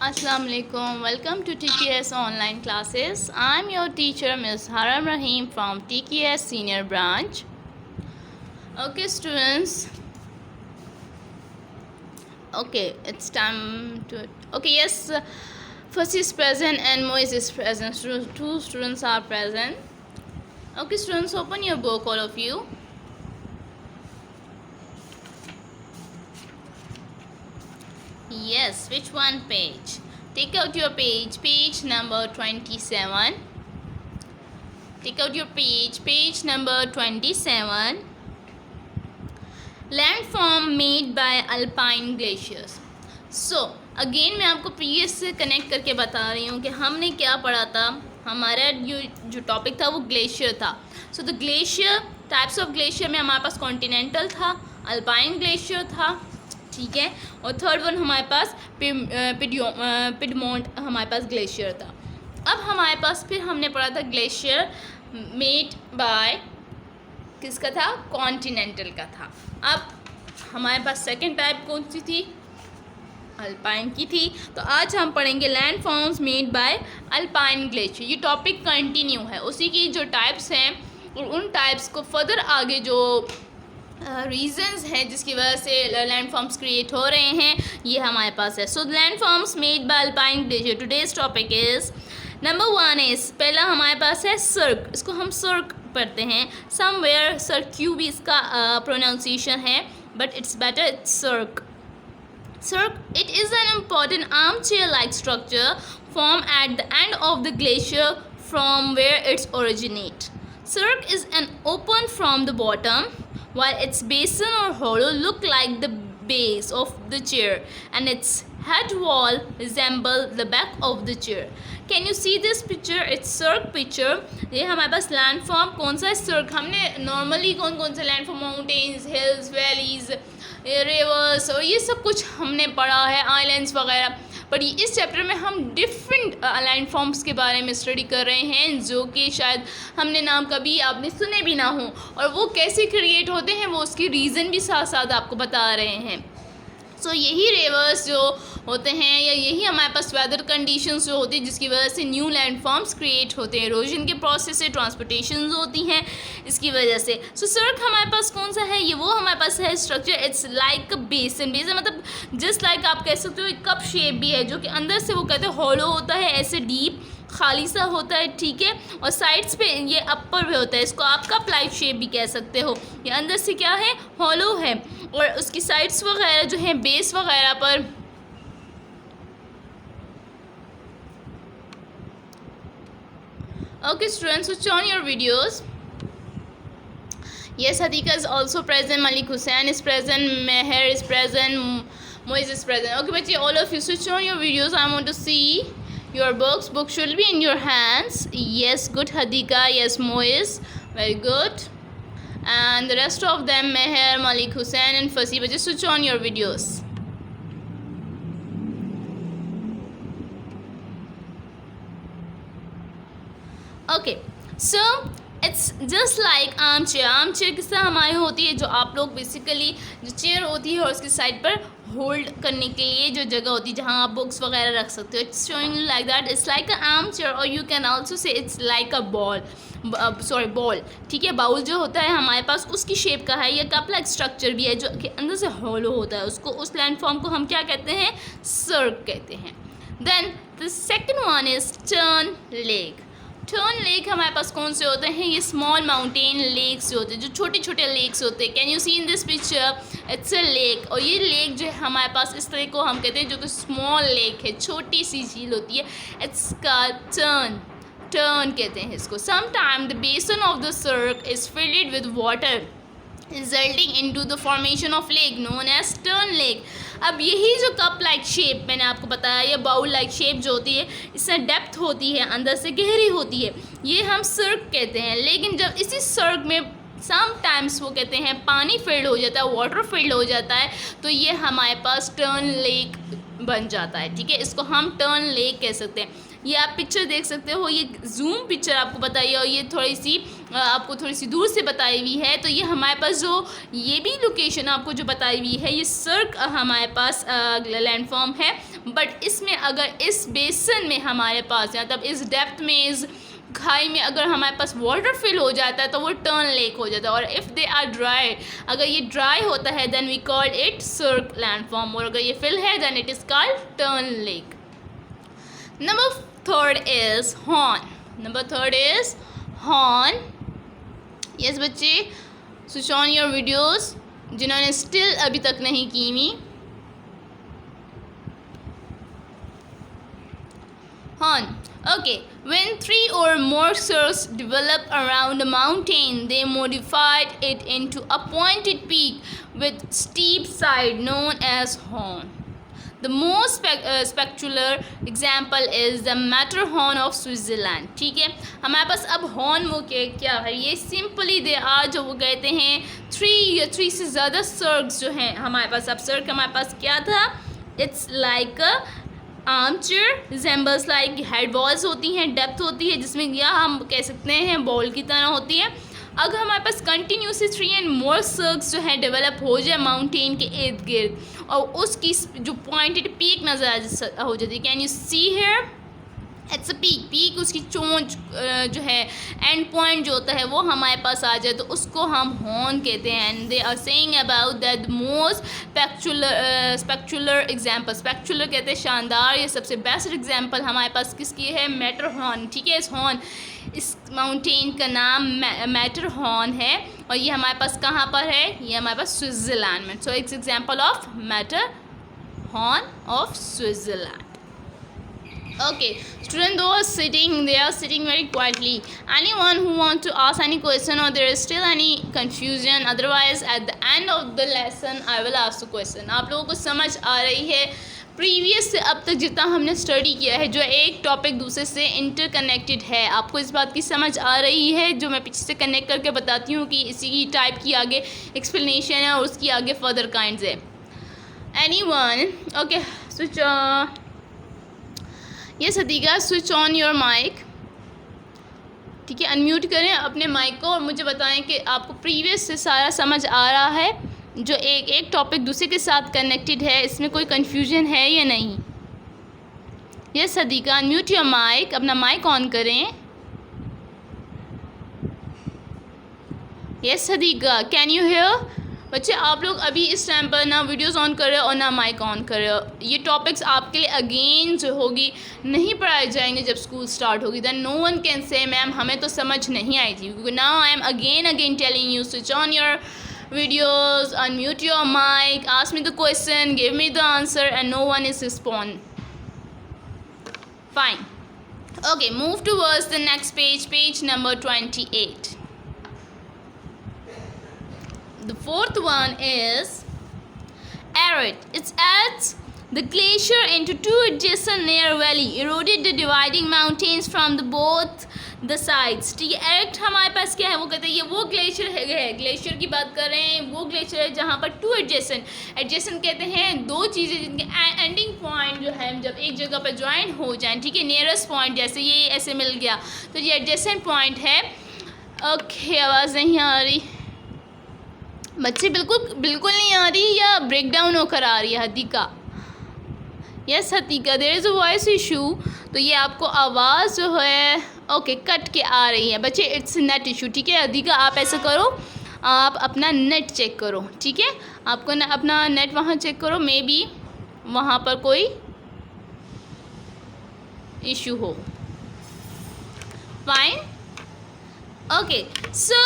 Assalamu alaikum. Welcome to TKS online classes. I'm your teacher Ms. Haram Rahim from TKS Senior Branch. Okay students. Okay, it's time to okay, yes. First is present and Moise is present. Two students are present. Okay students, open your book, all of you. Yes, which one page? Take out your page number 27. Take out your page number 27. Landform made by alpine glaciers. So again मैं आपको previous से connect करके बता रही हूँ कि हमने क्या पढ़ा था. हमारा जो टॉपिक था वो ग्लेशियर था. So the glacier, types of glacier में हमारे पास कॉन्टिनेंटल था, अल्पाइन ग्लेशियर था, ठीक है, और थर्ड वन हमारे पास पिडमोंट हमारे पास ग्लेशियर था. अब हमारे पास फिर हमने पढ़ा था ग्लेशियर मेड बाय किसका था, कॉन्टिनेंटल का था. अब हमारे पास सेकंड टाइप कौन सी थी, अल्पाइन की थी. तो आज हम पढ़ेंगे land forms made by alpine glacier. ये टॉपिक कंटिन्यू है, उसी की जो टाइप्स हैं और उन टाइप्स को फर्दर आगे जो रीजंस हैं जिसकी वजह से लैंड फॉर्म्स क्रिएट हो रहे हैं ये हमारे पास है. So land forms made by alpine glacier. Today's topic is number 1 is, पहला हमारे पास है सर्क. इसको हम सर्क पढ़ते हैं. समवेयर सर्क्यू भी इसका प्रोनाउंसिएशन है, but it's better it's cirque. Cirque, it is an important armchair-like structure formed at the end of the glacier from where it originates. Cirque is an open from the bottom, while its basin or hollow look like the base of the chair, and its head wall resemble the back of the chair. Can you see this picture? It's Cirque picture. ये हमारे पास landform कौन सा है, सर्क. हमने normally कौन कौन सा landform, mountains, hills, valleys, reverse और ये सब कुछ हमने पढ़ा है, आइलैंड्स वगैरह. पर इस चैप्टर में हम डिफरेंट लैंड फॉर्म्स के बारे में स्टडी कर रहे हैं जो कि शायद हमने नाम कभी आपने सुने भी ना हो, और वो कैसे क्रिएट होते हैं वो उसकी रीज़न भी साथ साथ आपको बता रहे हैं. सो यही रिवर्स जो होते हैं या यही हमारे पास वेदर कंडीशंस जो होती है जिसकी वजह से न्यू लैंड फॉर्म्स क्रिएट होते हैं. इरोजन के प्रोसेस से ट्रांसपोर्टेशन होती हैं इसकी वजह से. सो सर्क हमारे पास कौन सा है, ये वो हमारे पास है स्ट्रक्चर. इट्स लाइक अ बेसन. बेसन मतलब जस्ट लाइक आप कह सकते हो एक कप शेप भी है, जो कि अंदर से वो कहते हैं हॉलो होता है, ऐसे डीप खाली सा होता है, ठीक है, और साइड्स पे ये अपर भी होता है. इसको आप कप लाइक शेप भी कह सकते हो. ये अंदर से क्या है, हॉलो है, और उसकी साइड्स वगैरह जो हैं बेस वगैरह पर Okay students, switch on your videos. Yes, Hadika is also present, Malik Hussain is present, Meher is present, Moise is present. Okay bachi, all of you switch on your videos. I want to see your books. Book should be in your hands. Yes, good Hadika. Yes, Moise, very good. And the rest of them, Meher, Malik Hussain and Fasi, bachi, switch on your videos. Okay, so it's just like arm chair. Arm chair किस तरह हमारी होती है, जो आप लोग basically जो chair होती है और उसकी साइड पर होल्ड करने के लिए जो जगह होती है जहाँ आप बुक्स वगैरह रख सकते हो. It's showing like that. It's like a arm chair, और you can also say it's like a ball, sorry ball, ठीक है. बाउल जो होता है हमारे पास उसकी शेप का है. ये कप लाइक स्ट्रक्चर भी है जो कि अंदर से हॉलो होता है. उसको, उस लैंडफॉर्म को हम क्या कहते हैं, सर्क कहते हैं. Then the second one is tarn lake. Tarn lake हमारे पास कौन से होते हैं, ये स्मॉल माउंटेन लेक्स होते हैं, जो छोटे छोटे लेक्स होते हैं. Can you see in this picture, it's a lake. और ये लेक जो है हमारे पास इस तरह को हम कहते हैं जो कि स्मॉल लेक है, छोटी सी झील होती है. इट्स का टर्न कहते हैं इसको. Sometime the basin of the cirque is filled with water resulting into the formation of lake known as tarn lake. अब यही जो कप लाइक शेप मैंने आपको बताया, ये बाउल लाइक शेप जो होती है इसमें डेप्थ होती है, अंदर से गहरी होती है, ये हम सर्क कहते हैं. लेकिन जब इसी सर्क में समटाइम्स वो कहते हैं पानी फिल्ड हो जाता है, वाटर फिल्ड हो जाता है, तो ये हमारे पास टर्न लेक बन जाता है, ठीक है. इसको हम टर्न लेक कह सकते हैं. ये आप पिक्चर देख सकते हो, ये जूम पिक्चर आपको बताई है और ये थोड़ी सी आपको थोड़ी सी दूर से बताई हुई है। तो ये हमारे पास जो ये भी लोकेशन आपको जो बताई हुई है, ये सर्क हमारे पास लैंडफॉर्म है। बट इसमें अगर इस बेसन में हमारे पास मतलब इस डेप्थ में, इस खाई में अगर हमारे पास वाटर फिल हो जाता है तो वो टर्न लेक हो जाता है। और इफ़ दे आर ड्राई, अगर ये ड्राई होता है then we call it cirque landform, और अगर ये फिल है then it is called tarn lake. Number third is horn. Number third is horn. Yes बच्चे, स्विच ऑन योर वीडियोस जिन्होंने स्टिल अभी तक नहीं की हुई। Horn. Okay, when 3 or more cirques develop around a mountain, they modified it into a pointed peak with steep side known as horn. The most spectacular example is the Matterhorn of Switzerland. ठीक है, हमारे पास अब horn वो क्या है, ये simply they are जो वो कहते हैं 3 से ज़्यादा सर्क्स जो हैं हमारे पास। अब सर्क हमारे पास क्या था, it's like armchair, resembles like head walls होती हैं, डेप्थ होती है जिसमें या हम कह सकते हैं बॉल की तरह होती है। अगर हमारे पास कंटिन्यूसली 3 एंड मोर सर्क्स जो है डेवलप हो जाए माउंटेन के इर्द गिर्द और उसकी जो पॉइंटेड पीक नज़र हो जाती है, can you see here, it's a peak. Peak उसकी चोंच जो है एंड पॉइंट जो होता है वो हमारे पास आ जाए तो उसको हम हॉर्न कहते हैं। And they are saying about that most spectacular example, spectacular कहते हैं शानदार, ये सबसे बेस्ट एग्जाम्पल हमारे पास किसकी है, मैटरहॉर्न। ठीक है, इस हॉर्न, इस माउंटेन का नाम मैटरहॉर्न है और ये हमारे पास कहाँ पर है, ये हमारे पास स्विट्ज़रलैंड में। So it's example of Matterhorn of Switzerland. Okay, students, they are sitting very quietly. Anyone who want to ask any question or there is still any confusion, otherwise at the end of the lesson I will ask the question. आप लोगों को समझ आ रही है previous से अब तक जितना हमने स्टडी किया है, जो एक टॉपिक दूसरे से इंटरकनेक्टेड है, आपको इस बात की समझ आ रही है जो मैं पीछे से कनेक्ट करके बताती हूँ कि इसी की टाइप की आगे एक्सप्लेनेशन है और उसकी आगे फर्दर काइंड्स है। एनीवन? ओके, स्विच ये सदीका, स्विच ऑन योर माइक। ठीक है, अनम्यूट करें अपने माइक को और मुझे बताएं कि आपको प्रीवियस से सारा समझ आ रहा है, जो एक टॉपिक दूसरे के साथ कनेक्टेड है, इसमें कोई कन्फ्यूजन है या नहीं। ये सदीका, अनम्यूट योर माइक, अपना माइक ऑन करें। ये सदीका, कैन यू हियर? बच्चे आप लोग अभी इस टाइम पर ना वीडियोस ऑन कर रहे हो और ना माइक ऑन कर रहे हो। ये टॉपिक्स आपके लिए अगेन जो होगी नहीं पढ़ाए जाएंगे जब स्कूल स्टार्ट होगी। Then no one can say ma'am हमें तो समझ नहीं आई थी, क्योंकि now I am again telling you, switch on your videos, unmute your mic, ask me the question, give me the answer and no one is respond. Fine, okay, move towards the next page, page number 28. The fourth one is arid. It adds the glacier into two adjacent near valley, eroded the dividing mountains from the both the sides. ठीक है, arid हमारे पास क्या है, वो कहते हैं ये वो ग्लेशियर है, ग्लेशियर की बात कर रहे हैं, वो ग्लेशियर है जहाँ पर टू एडजेसेंट कहते हैं दो चीज़ें जिनके एंडिंग पॉइंट जो है जब एक जगह पर ज्वाइन हो जाएं। ठीक है, नियरेस्ट पॉइंट जैसे ये ऐसे मिल गया तो ये एडजेसेंट पॉइंट है। ओके, आवाज़ नहीं आ रही बच्चे, बिल्कुल नहीं आ रही या ब्रेक डाउन होकर आ रही है Hadiqa? Yes Hadiqa, there is a voice issue, तो ये आपको आवाज़ जो है ओके कट के आ रही है बच्चे, इट्स नेट इशू। ठीक है हदीका, आप ऐसा करो, आप अपना नेट चेक करो। ठीक है, आपको अपना नेट वहाँ चेक करो, मे बी वहाँ पर कोई इशू हो। Fine, okay, so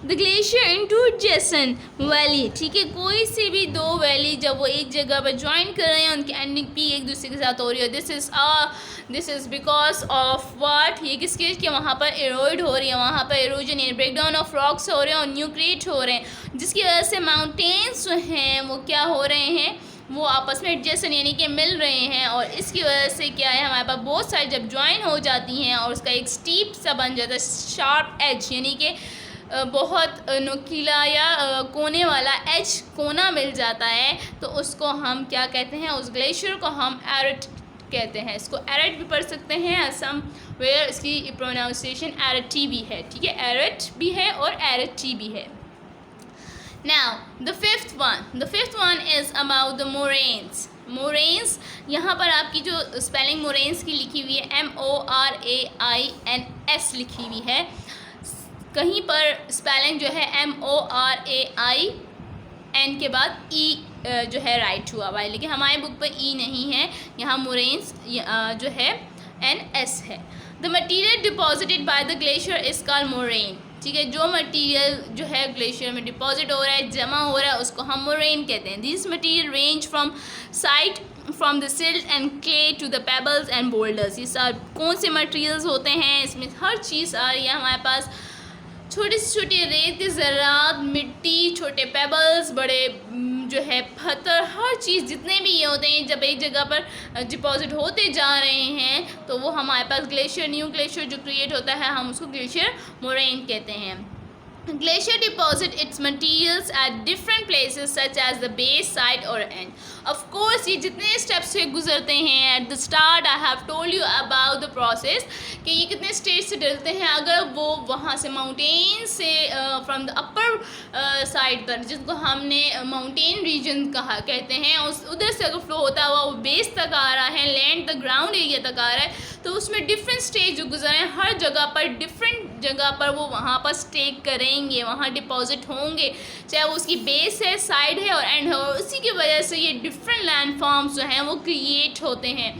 the glacier into adjacent valley. ठीक है, कोई से भी दो वैली जब वो एक जगह पर ज्वाइन कर रहे हैं, उनकी एंडिंग पी एक दूसरे के साथ हो रही है। This is because of what, ये किसके कि वहाँ पर एरोड हो रही है, वहाँ पर एरोजन यानी ब्रेक डाउन ऑफ रॉक्स हो रहे हैं और न्यू क्रिएट हो रहे हैं, जिसकी वजह से माउंटेन्स जो हैं वो क्या हो रहे हैं, वो आपस में एडजेसेंट यानी कि मिल रहे हैं। और इसकी वजह से क्या है, हमारे पास बोथ साइड जब ज्वाइन हो जाती हैं और उसका एक स्टीप सा बन जाता है, शार्प एज यानी कि बहुत नुकीला या कोने वाला एज कोना मिल जाता है, तो उसको हम क्या कहते हैं, उस ग्लेशियर को हम एरिड कहते हैं। इसको एरेट भी पढ़ सकते हैं, असम वेयर इसकी प्रोनाउंसिएशन एरेटी भी है, ठीक है, एरेट भी है और एरेटी भी है। Now the fifth one is about the moraines. Moraines, यहाँ पर आपकी जो स्पेलिंग मोरेन्स की लिखी हुई है MORAINS लिखी हुई है, कहीं पर स्पेलिंग जो है MORAIN के बाद E जो है राइट हुआ हुआ है, लेकिन हमारे बुक पर E नहीं है, यहाँ मोरेन्स जो है NS है। The material deposited by the glacier is called moraine, ठीक है, जो मटेरियल जो है ग्लेशियर में डिपॉजिट हो रहा है, जमा हो रहा है, उसको हम मोरेन कहते हैं। This material range from the silt and clay to the pebbles and boulders. ये सब कौन से मटेरियल्स होते हैं, इसमें हर चीज़ आ रही है हमारे पास, छोटे से छोटे रेत के ज़रात, मिट्टी, छोटे पेबल्स, बड़े जो है पत्थर, हर चीज़ जितने भी ये होते हैं, जब एक जगह पर डिपॉजिट होते जा रहे हैं तो वो हमारे पास ग्लेशियर, न्यू ग्लेशियर जो क्रिएट होता है, हम उसको ग्लेशियर मोरेन कहते हैं। Glacier deposit its materials at different places such as the base, side or end. Of course ये जितने स्टेप्स से गुजरते हैं, at the start I have told you about the process कि ये कितने स्टेज से डलते हैं। अगर वो वहाँ से माउंटेन से फ्रॉम द अपर साइड पर, जिसको हमने माउंटेन रीजन कहा कहते हैं, उस उधर से अगर फ्लो होता हुआ वो बेस तक आ रहा है, लैंड तक, ग्राउंड एरिया तक आ रहा है, तो उसमें डिफरेंट स्टेज जो गुजरे हैं, हर जगह पर डिफरेंट जगह पर वो वहाँ पर स्टेक करेंगे, वहाँ डिपॉजिट होंगे, चाहे वो उसकी बेस है, साइड है और एंड है, और उसी की वजह से ये डिफरेंट लैंड फॉर्म्स जो हैं वो क्रिएट होते हैं।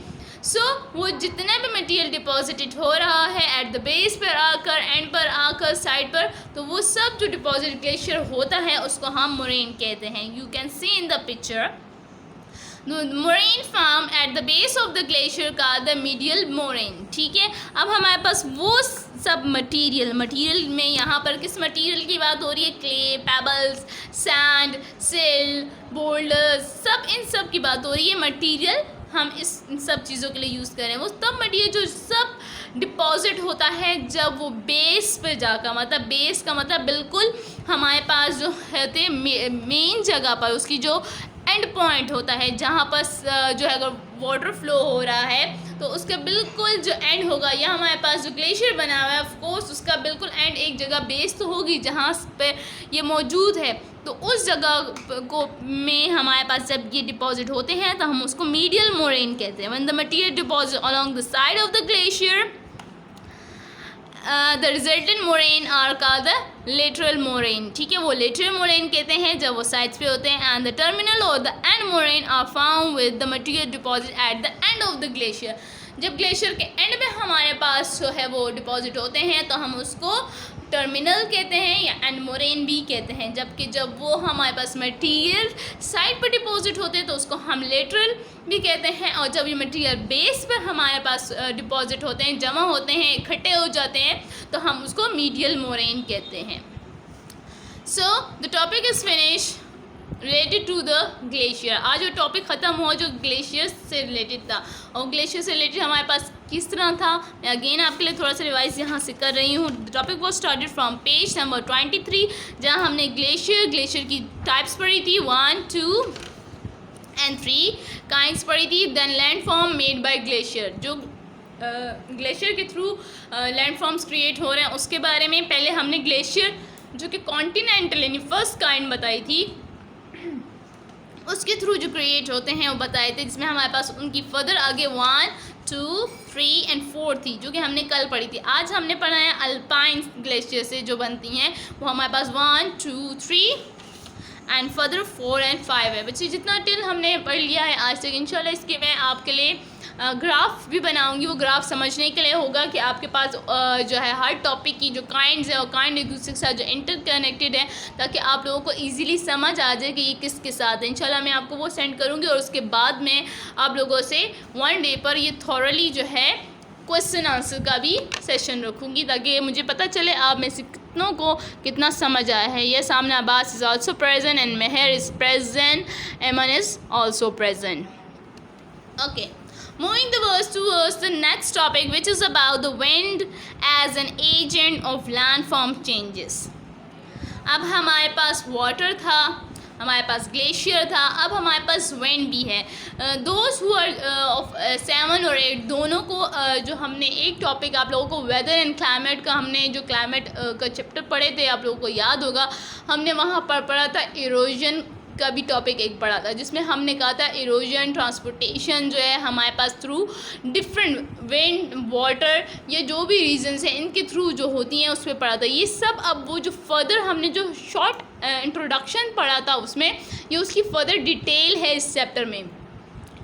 वो जितना भी मटेरियल डिपॉजिटेड हो रहा है एट द बेस पर आकर, एंड पर आकर, साइड पर, तो वो सब जो डिपॉजिट ग्लेशियर होता है उसको हम मोरेन कहते हैं। You can see in the picture moraine form at the base of the glacier का द मीडियल मोरेन, ठीक है। अब हमारे पास वो सब मटेरियल में यहाँ पर किस मटेरियल की बात हो रही है, क्ले, पेबल्स, सैंड, सिल, बोल्डर्स, सब इन सब की बात हो रही है। मटेरियल हम इन सब चीज़ों के लिए यूज़ करें, वो तब मटेरियल जो सब डिपॉजिट होता है जब वो बेस पे जाकर, मतलब बेस का मतलब बिल्कुल हमारे पास जो है मेन जगह पर, उसकी जो एंड पॉइंट होता है, जहाँ पर जो है अगर वाटर फ्लो हो रहा है तो उसका बिल्कुल जो एंड होगा, या हमारे पास जो ग्लेशियर बना हुआ है ऑफ कोर्स उसका बिल्कुल एंड एक जगह बेस तो होगी जहाँ पे ये मौजूद है, तो उस जगह को में हमारे पास जब ये डिपॉजिट होते हैं तो हम उसको मीडियल मोरेन कहते हैं। When the material deposit along the side of the glacier the resultant moraine are called the lateral moraine, ठीक है, वो लेटरल मोरेन कहते हैं जब वो साइड्स पे होते हैं। एंड द टर्मिनल और the end moraine are found with the material deposit at the end of the glacier. जब ग्लेशियर के एंड में हमारे पास जो है वो डिपॉजिट होते हैं तो हम उसको टर्मिनल कहते हैं या एंड मोरेन भी कहते हैं, जबकि जब वो हमारे पास मटेरियल साइड पर डिपॉजिट होते हैं तो उसको हम लेटरल भी कहते हैं, और जब ये मटेरियल बेस पर हमारे पास डिपॉजिट होते हैं, जमा होते हैं, इकट्ठे हो जाते हैं, तो हम उसको मीडियल मोरेन कहते हैं। So the topic is finish related to the glacier. आज जो टॉपिक ख़त्म हुआ जो ग्लेशियर से रिलेटेड था, और ग्लेशियर से रिलेटेड हमारे पास किस तरह था, मैं अगेन आपके लिए थोड़ा सा रिवाइज यहाँ से कर रही हूँ। The topic was started from page number 23, जहाँ हमने ग्लेशियर की टाइप्स पढ़ी थी 1, 2 and 3 काइंड्स पढ़ी थी। Then landform made by glacier, जो ग्लेशियर के थ्रू लैंड फॉर्म्स क्रिएट हो रहे हैं उसके बारे में पहले हमने ग्लेशियर जो कि कॉन्टिनेंटल यानी फर्स्ट काइंड बताई थी, उसके थ्रू जो क्रिएट होते हैं वो बताए थे, जिसमें हमारे पास उनकी फर्दर आगे 1, 2, 3 and 4 थी, जो कि हमने कल पढ़ी थी। आज हमने पढ़ा है अल्पाइन ग्लेशियर से जो बनती हैं, वो हमारे पास 1, 2, 3 एंड फर्दर 4 and 5 है। बच्चे जितना टिल हमने पढ़ लिया है आज तक, इंशाल्लाह इसके मैं आपके लिए ग्राफ भी बनाऊंगी। वो ग्राफ समझने के लिए होगा कि आपके पास जो है हर टॉपिक की जो काइंड्स है और काइंड एक दूसरे के साथ जो इंटरकनेक्टेड है, ताकि आप लोगों को इजीली समझ आ जाए कि ये किसके साथ है। इंशाल्लाह मैं आपको वो सेंड करूँगी, और उसके बाद में आप लोगों से 1 डे पर ये थॉरली जो है क्वेश्चन आंसर का भी सेशन रखूँगी, ताकि मुझे पता चले आप में से कितनों को कितना समझ आया है। ये सामने Abbas is also present and Mehar is present, Eman is also present. Okay, moving the verse towards the next topic, which is about the wind as an agent of landform changes. अब हमारे पास वाटर था, हमारे पास ग्लेशियर था, अब हमारे पास विंड भी है। Those who are of 7 और 8 दोनों को जो हमने एक टॉपिक आप लोगों को वेदर एंड क्लाइमेट का, हमने जो क्लाइमेट का चैप्टर पढ़े थे आप लोगों को याद होगा, हमने वहाँ पर पढ़ा था इरोजन का भी टॉपिक एक पढ़ा था, जिसमें हमने कहा था इरोजन ट्रांसपोर्टेशन जो है हमारे pass through different wind water, ये जो भी रीजन्स हैं इनके थ्रू जो होती हैं उस पर पढ़ा था। ये सब अब वो जो फर्दर हमने जो शॉर्ट इंट्रोडक्शन पढ़ा था उसमें, ये उसकी फर्दर डिटेल है इस चैप्टर में,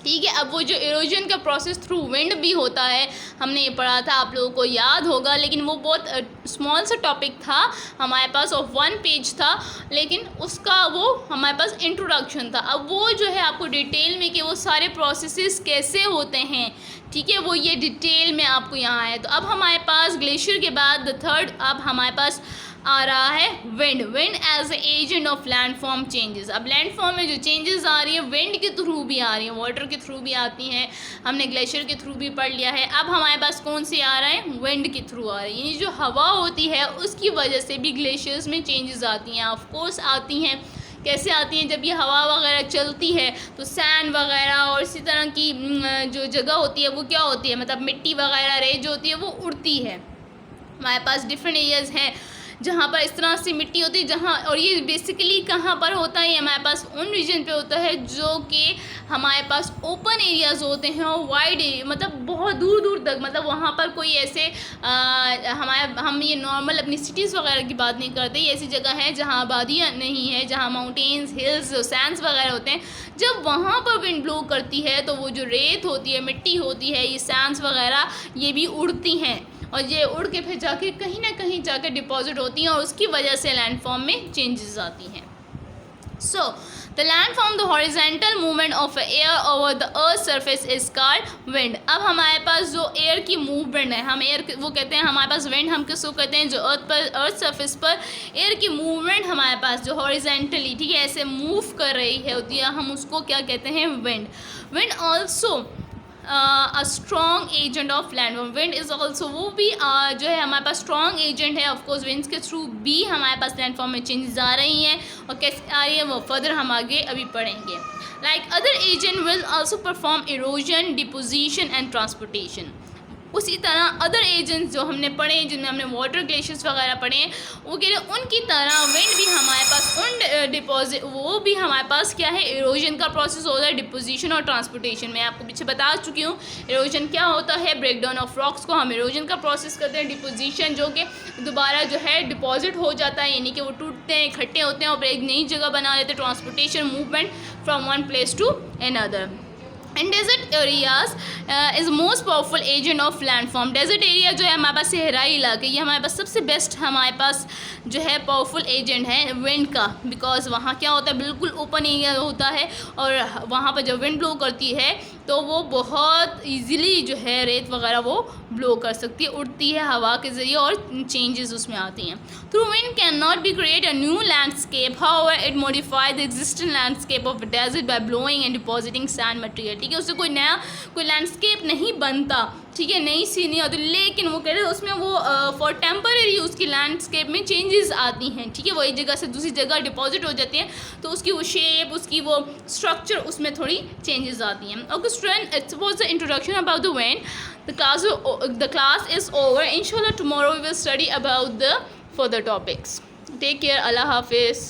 ठीक है। अब वो जो इरोजन का प्रोसेस थ्रू विंड भी होता है, हमने ये पढ़ा था, आप लोगों को याद होगा, लेकिन वो बहुत स्मॉल सा टॉपिक था हमारे पास, ऑफ 1 पेज था, लेकिन उसका वो हमारे पास इंट्रोडक्शन था। अब वो जो है आपको डिटेल में कि वो सारे प्रोसेसेस कैसे होते हैं, ठीक है, वो ये डिटेल में आपको यहाँ है। तो अब हमारे पास ग्लेशियर के बाद द थर्ड अब हमारे पास आ रहा है wind. Wind as a agent of landform changes. अब लैंडफॉर्म में जो चेंजेस आ रही है विंड के थ्रू भी आ रही हैं, वाटर के थ्रू भी आती हैं, हमने ग्लेशियर के थ्रू भी पढ़ लिया है। अब हमारे पास कौन सी आ रहा है, विंड के थ्रू आ रही है, यानी जो हवा होती है उसकी वजह से भी ग्लेशियर्स में चेंजेस आती हैं। ऑफ कोर्स आती हैं, कैसे आती हैं, जब ये हवा वगैरह चलती है तो सैंड वगैरह और इसी तरह की जो जगह होती है वो क्या होती है, मतलब मिट्टी वगैरह रेत जो होती है वो उड़ती है। हमारे पास डिफरेंट एरियाज़ हैं जहाँ पर इस तरह से मिट्टी होती है, जहाँ, और ये बेसिकली कहाँ पर होता है, ये हमारे पास उन रीजन पे होता है जो कि हमारे पास ओपन एरियाज़ होते हैं और वाइड एरिया, मतलब बहुत दूर दूर तक, मतलब वहाँ पर कोई ऐसे हम ये नॉर्मल अपनी सिटीज़ वगैरह की बात नहीं करते, ये ऐसी जगह है जहाँ आबादियाँ नहीं है, जहाँ माउंटेन्स हिल्स सैंड्स वगैरह होते हैं। जब वहाँ पर विंड ब्लो करती है तो वो जो रेत होती है, मिट्टी होती है, ये सैंड्स वगैरह ये भी उड़ती हैं और ये उड़ के फिर जाके कहीं ना कहीं जाकर डिपॉजिट होती हैं और उसकी वजह से लैंडफॉर्म में चेंजेस आती हैं। So the landform the horizontal movement of air over the earth surface is called wind. अब हमारे पास जो एयर की मूवमेंट है, हम एयर वो कहते हैं, हमारे पास विंड हम किसको कहते हैं, जो अर्थ सरफेस पर एयर की मूवमेंट हमारे पास जो हॉरिजॉन्टली, ठीक है, ऐसे मूव कर रही है होती है, हम उसको क्या कहते हैं, wind. Wind also a strong agent of landform. Wind is also वो भी जो है हमारे पास स्ट्रॉन्ग एजेंट है। ऑफकोर्स विंड्स के थ्रू भी हमारे पास लैंडफॉर्म में चेंजेस आ रही हैं और कैसे आ रही है वो फर्दर हम आगे अभी पढ़ेंगे। Like other agent will also perform erosion, deposition and transportation. उसी तरह अदर एजेंट्स जो हमने पढ़े, जिनमें हमने वाटर ग्लेशियर्स वगैरह पढ़े हैं, वो कह रहे उनकी तरह विंड भी हमारे पास उन डिपॉजिट, वो भी हमारे पास क्या है, इरोजन का प्रोसेस होता है, डिपोजिशन और ट्रांसपोर्टेशन। मैं आपको पीछे बता चुकी हूँ इरोजन क्या होता है, ब्रेक डाउन ऑफ रॉक्स को हम इरोजन का प्रोसेस करते हैं। डिपोजिशन जो कि दोबारा जो है डिपॉजिट हो जाता है, यानी कि वो टूटते हैं, इकट्ठे होते हैं और एक नई जगह बना लेते हैं। Transportation movement from one place to another. And desert areas is most powerful agent of landform. Desert area जो है हमारे पास सहराई इलाके, ये हमारे पास सबसे बेस्ट हमारे पास जो है पावरफुल एजेंट है विंड का, बिकॉज वहाँ क्या होता है, बिल्कुल ओपन एरिया होता है और वहाँ पर जब विंड ब्लो करती है तो वो बहुत इजीली जो है रेत वगैरह वो ब्लो कर सकती है, उड़ती है हवा के ज़रिए और चेंजेस उसमें आती हैं। Through wind can not be create a new landscape, however it modify the existing landscape of desert by blowing and depositing sand material. ठीक है, उससे कोई नया कोई लैंडस्केप नहीं बनता, ठीक है, नई सी नहीं होती, लेकिन वो कह रहे हैं उसमें वो फॉर टेम्पररी उसकी लैंडस्केप में चेंजेस आती हैं। ठीक है, वो एक जगह से दूसरी जगह डिपॉजिट हो जाती हैं तो उसकी वो शेप, उसकी वो स्ट्रक्चर, उसमें थोड़ी चेंजेस आती हैं। Okay student, it was the introduction about the wind. The class is over. Inshallah tomorrow we will study about the further topics. Take care. Allah Hafiz.